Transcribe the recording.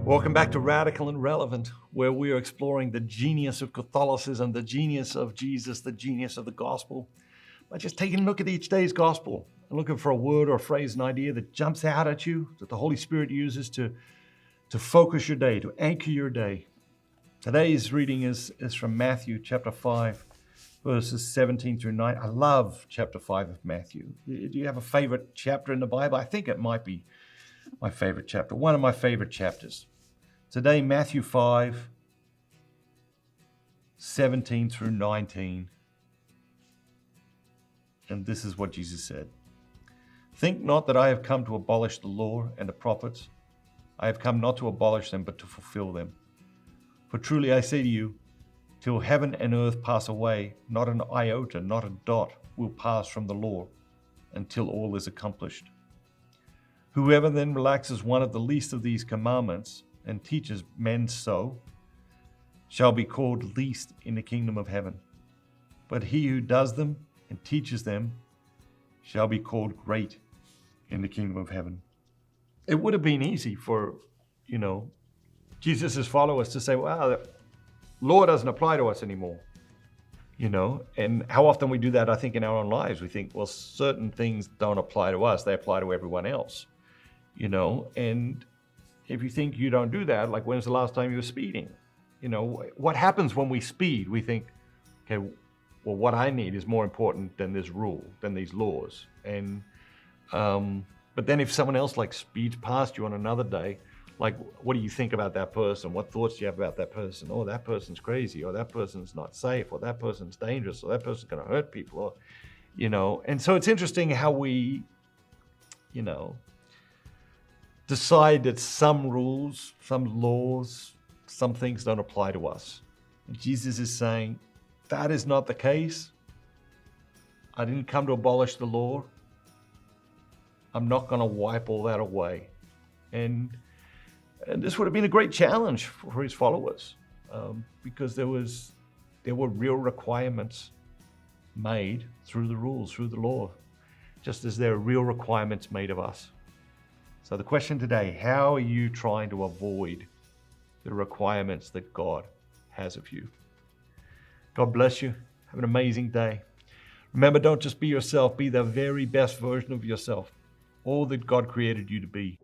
Welcome back to Radical and Relevant, where we are exploring the genius of Catholicism, the genius of Jesus, the genius of the gospel, by just taking a look at each day's gospel and looking for a word or a phrase, an idea that jumps out at you, that the Holy Spirit uses to focus your day, to anchor your day. Today's reading is from Matthew chapter 5, verses 17 through 9. I love chapter 5 of Matthew. Do you have a favorite chapter in the Bible? I think it might be my favorite chapter, one of my favorite chapters. Today, Matthew 5, 17 through 19. And this is what Jesus said. Think not that I have come to abolish the law and the prophets. I have come not to abolish them, but to fulfill them. For truly I say to you, till heaven and earth pass away, not an iota, not a dot will pass from the law until all is accomplished. Whoever then relaxes one of the least of these commandments and teaches men so, shall be called least in the kingdom of heaven. But he who does them and teaches them shall be called great in the kingdom of heaven. It would have been easy for, Jesus' followers to say, wow, the law doesn't apply to us anymore. And how often we do that, I think, in our own lives. We think, well, certain things don't apply to us, they apply to everyone else. And if you think you don't do that, like when's the last time you were speeding? What happens when we speed? We think, okay, well, what I need is more important than this rule, than these laws. And but then if someone else like speeds past you on another day, like, what do you think about that person? What thoughts do you have about that person? Oh, that person's crazy, or that person's not safe, or that person's dangerous, or that person's going to hurt people, or, And so it's interesting how we, decide that some rules, some laws, some things don't apply to us. And Jesus is saying, that is not the case. I didn't come to abolish the law. I'm not going to wipe all that away. And this would have been a great challenge for his followers, because there were real requirements made through the rules, through the law, just as there are real requirements made of us. So the question today, how are you trying to avoid the requirements that God has of you? God bless you. Have an amazing day. Remember, don't just be yourself, be the very best version of yourself, all that God created you to be.